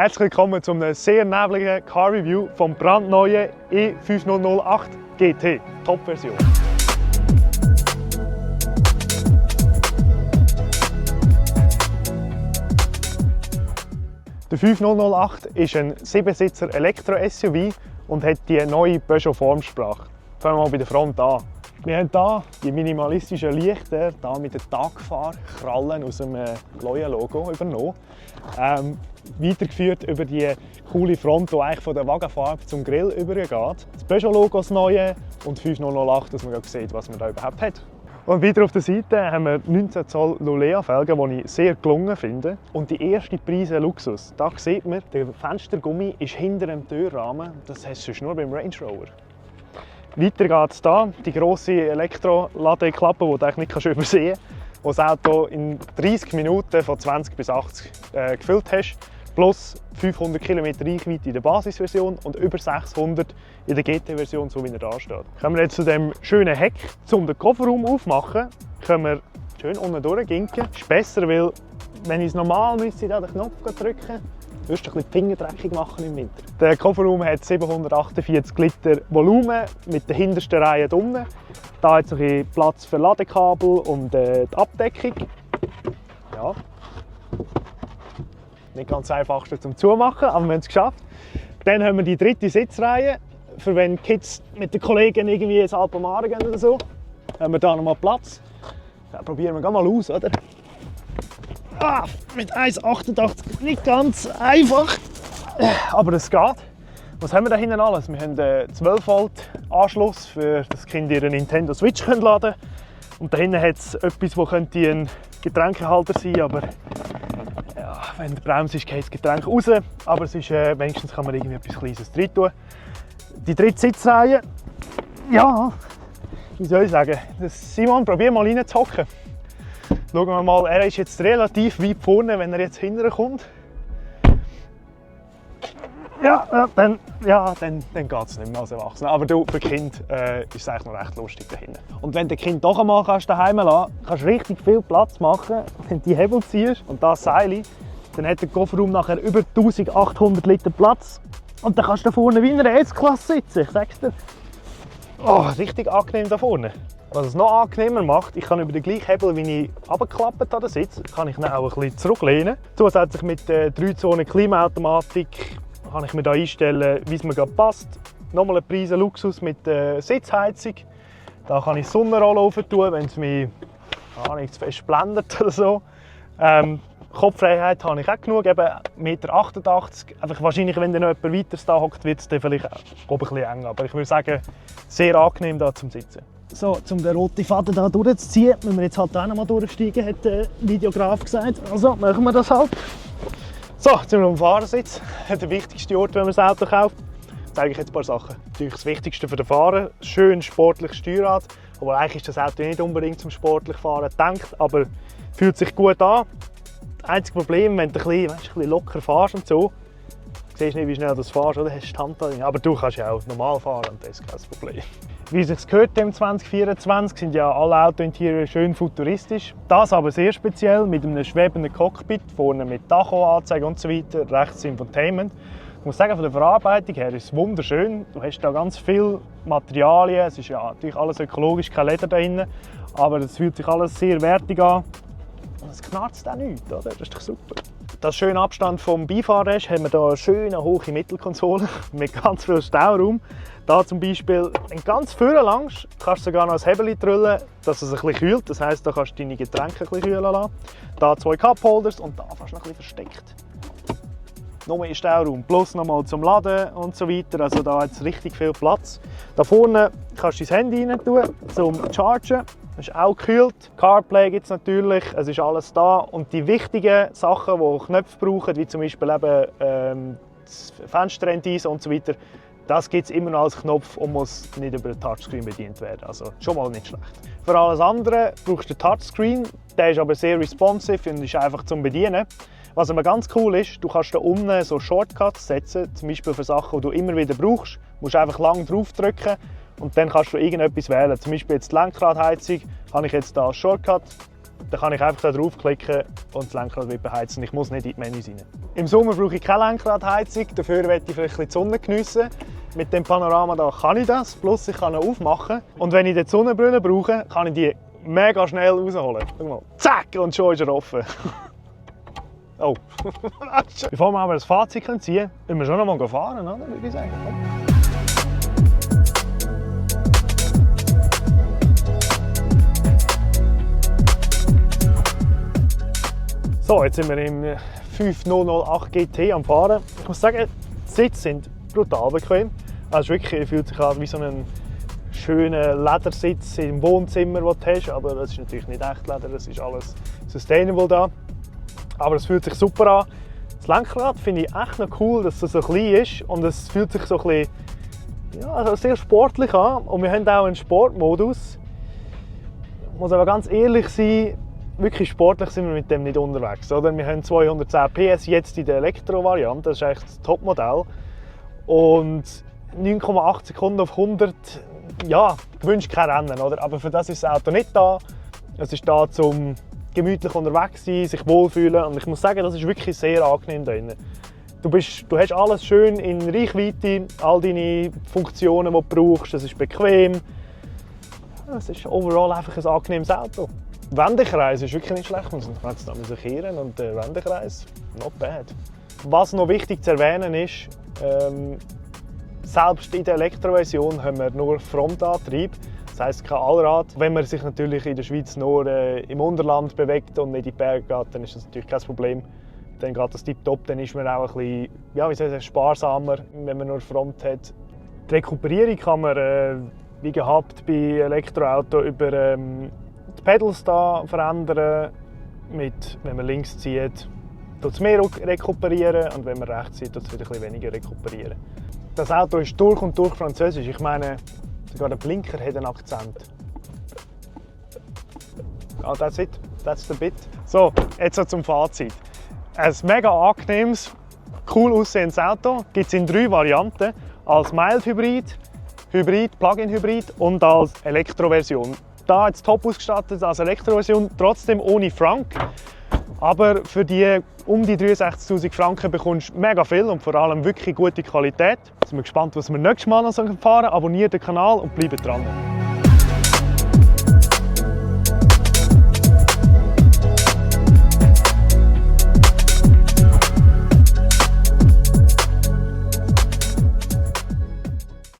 Herzlich willkommen zu einem sehr nebligen Car Review vom brandneuen E5008 GT Top-Version. Der 5008 ist ein 7-Sitzer Elektro-SUV und hat die neue Peugeot Formsprache. Fangen wir mal bei der Front an. Wir haben hier die minimalistischen Lichter hier mit den Tagfahrkrallen aus dem neuen Logo übernommen. Weitergeführt über die coole Front, die eigentlich von der Wagenfarbe zum Grill übergeht. Das Peugeot-Logo, das neue und 5008, dass man gerade sieht, was man da überhaupt hat. Und weiter auf der Seite haben wir 19 Zoll Lulea-Felgen, die ich sehr gelungen finde. Und die erste Prise Luxus. Da sieht man, der Fenstergummi ist hinter dem Türrahmen. Das hast du nur beim Range Rover. Weiter geht es hier, die grosse Elektro-Ladeklappe, die du eigentlich nicht übersehen kannst, wo das Auto in 30 Minuten von 20 bis 80 gefüllt hast, plus 500 km Reichweite in der Basisversion und über 600 in der GT-Version, so wie er da steht. Kommen wir jetzt zu dem schönen Heck. Um den Kofferraum aufzumachen, können wir schön unten durchginken. Das ist besser, weil wenn ich es normal müsste, den Knopf drücken, würdest du ein bisschen die Finger dreckig machen im Winter. Der Kofferraum hat 748 Liter Volumen mit der hintersten Reihe unten. Da hat es noch ein Platz für Ladekabel und die Abdeckung. Ja. Nicht ganz einfach zum Zumachen, aber wir haben es geschafft. Dann haben wir die dritte Sitzreihe, für wenn die Kids mit den Kollegen irgendwie ins Alpenmare gehen oder so. Haben wir da noch mal Platz. Ja, probieren wir mal aus, oder? Mit 1,88 nicht ganz einfach, aber es geht. Was haben wir da hinten alles? Wir haben einen 12-Volt-Anschluss, für das Kind ihren Nintendo Switch laden können. Und da hinten hat es etwas, das könnte ein Getränkehalter sein, aber ja, wenn der Bremse ist, geht das Getränk raus. Aber es ist, wenigstens kann man irgendwie etwas Kleines rein tun. Die dritte Sitzreihe, ja, wie soll ich sagen, Simon, probier mal reinzuhocken. Schauen wir mal, er ist jetzt relativ weit vorne, wenn er jetzt hinterher kommt. Dann geht es nicht mehr als Erwachsener. Aber du, für Kind ist es eigentlich noch recht lustig da hinten. Und wenn du das Kind doch einmal daheim lassen kannst du richtig viel Platz machen, wenn du die Hebel ziehst und das Seil, dann hat der Kofferraum nachher über 1800 Liter Platz. Und dann kannst du da vorne wie in einer S-Klasse sitzen, ich sag's dir. Oh, richtig angenehm da vorne. Was es noch angenehmer macht, ich kann über den gleichen Hebel, wie ich runtergeklappt habe, sitze, kann ich dann auch ein bisschen zurücklehnen. Zusätzlich mit der 3-Zonen Klimaautomatik kann ich mir da einstellen, wie es mir gerade passt. Nochmal eine Prise Luxus mit Sitzheizung. Da kann ich Sonnenrolle rauf tun, wenn es mich nicht zu fest blendet oder so. Kopffreiheit habe ich auch genug, eben 1,88 Meter. Einfach wahrscheinlich, wenn dann noch jemand weiter da hockt, wird es dann vielleicht ein bisschen eng. Aber ich würde sagen, sehr angenehm da zum Sitzen. So, um den roten Faden hier durchzuziehen, müssen wir jetzt halt auch noch mal durchsteigen, hat der Videograf gesagt. Also machen wir das halt. So, jetzt sind wir am Fahrersitz. Der wichtigste Ort, wenn man das Auto kauft. Ich zeige ich jetzt ein paar Sachen. Natürlich das Wichtigste für den Fahrer, schön sportliches Steuerrad. Obwohl eigentlich ist das Auto nicht unbedingt zum sportlichen Fahren gedacht, aber fühlt sich gut an. Das einzige Problem, wenn du ein bisschen locker fährst und so, siehst nicht, wie schnell du fährst, oder? Hast du die Hand drin. Aber du kannst ja auch normal fahren und das ist kein Problem. Wie es sich gehört, im 2024 sind ja alle Autointerieur schön futuristisch. Das aber sehr speziell mit einem schwebenden Cockpit, vorne mit Tacho-Anzeige und so weiter, rechts Infotainment. Ich muss sagen, von der Verarbeitung her ist es wunderschön. Du hast da ganz viele Materialien, es ist ja natürlich alles ökologisch, kein Leder da drin, aber es fühlt sich alles sehr wertig an. Und es knarzt auch nicht, oder? Das ist doch super. Das schöne Abstand vom Beifahrer ist, haben wir hier eine schöne hohe Mittelkonsole mit ganz viel Stauraum. Da zum Beispiel, wenn du ganz vorne langst, kannst du sogar noch ein Hebel drüllen, dass es ein bisschen kühlt. Das heisst, da kannst du deine Getränke ein bisschen kühlen lassen. Da 2 Cupholders und da fast noch ein bisschen versteckt. Noch mehr Stauraum, plus nochmal zum Laden und so weiter. Also da hat es richtig viel Platz. Da vorne kannst du dein Handy rein tun, zum Chargen. Das ist auch gekühlt. CarPlay gibt es natürlich, es ist alles da. Und die wichtigen Sachen, die Knöpfe brauchen, wie zum Beispiel eben, das Fensterentieisen und so weiter, das gibt es immer noch als Knopf und muss nicht über den Touchscreen bedient werden. Also schon mal nicht schlecht. Für alles andere brauchst du den Touchscreen. Der ist aber sehr responsive und ist einfach zum Bedienen. Was aber ganz cool ist, du kannst da unten so Shortcuts setzen, zum Beispiel für Sachen, die du immer wieder brauchst. Du musst einfach lang drauf drücken und dann kannst du irgendetwas wählen. Zum Beispiel jetzt die Lenkradheizung habe ich jetzt da als Shortcut Dann kann ich einfach da draufklicken und das Lenkrad wird beheizt. Ich muss nicht in die Menüs rein. Im Sommer brauche ich keine Lenkradheizung, dafür möchte ich vielleicht ein bisschen die Sonne geniessen. Mit dem Panorama da kann ich das, plus ich kann ihn aufmachen. Und wenn ich die Sonnenbrille brauche, kann ich die mega schnell rausholen. Schau mal. Zack, und schon ist er offen. Oh. Bevor wir aber das Fazit ziehen können, müssen wir schon noch mal fahren, oder? Würde ich sagen. So, jetzt sind wir im 5008 GT am Fahren. Ich muss sagen, die Sitze sind brutal bequem. Also wirklich, fühlt sich an wie so ein schöner Ledersitz im Wohnzimmer, den du hast. Aber das ist natürlich nicht echt Leder, das ist alles sustainable da. Aber es fühlt sich super an. Das Lenkrad finde ich echt noch cool, dass es so klein ist und es fühlt sich so ein bisschen, ja, sehr sportlich an. Und wir haben auch einen Sportmodus. Ich muss aber ganz ehrlich sein, wirklich sportlich sind wir mit dem nicht unterwegs. Oder? Wir haben 210 PS jetzt in der Elektro-Variante, das ist eigentlich das Topmodell. Und 9,8 Sekunden auf 100, ja, gewünscht kein Rennen. Oder? Aber für das ist das Auto nicht da. Es ist da, um gemütlich unterwegs zu sein, sich wohlfühlen. Und ich muss sagen, das ist wirklich sehr angenehm da drin. Du hast alles schön in Reichweite, all deine Funktionen, die du brauchst. Es ist bequem. Es ist overall einfach ein angenehmes Auto. Der Wendekreis ist wirklich nicht schlecht. Wir müssen jetzt kehren und der Wendekreis, not bad. Was noch wichtig zu erwähnen ist, selbst in der Elektroversion haben wir nur Frontantrieb. Das heisst kein Allrad. Wenn man sich natürlich in der Schweiz nur im Unterland bewegt und nicht in die Berge geht, dann ist das natürlich kein Problem. Dann geht das tipptopp, dann ist man auch ein bisschen, ja, wie soll ich sagen, sparsamer, wenn man nur Front hat. Die Rekuperierung kann man, wie gehabt bei Elektroautos, über die Pedals da verändern. Wenn man links zieht, tut es mehr rekuperieren und wenn man rechts zieht, tut es wieder ein bisschen weniger rekuperieren. Das Auto ist durch und durch französisch. Ich meine, sogar der Blinker hat einen Akzent. Oh, that's it. That's the bit. So, jetzt so zum Fazit. Ein mega angenehmes, cool aussehendes Auto. Gibt es in 3 Varianten. Als Mild-Hybrid, Hybrid, Plug-in-Hybrid und als Elektroversion. Da jetzt top ausgestattet als Elektroversion, trotzdem ohne Frank. Aber für die um die 63'000 Franken bekommst du mega viel und vor allem wirklich gute Qualität. Sind wir gespannt, was wir nächstes Mal noch fahren. Abonniert den Kanal und bleibt dran.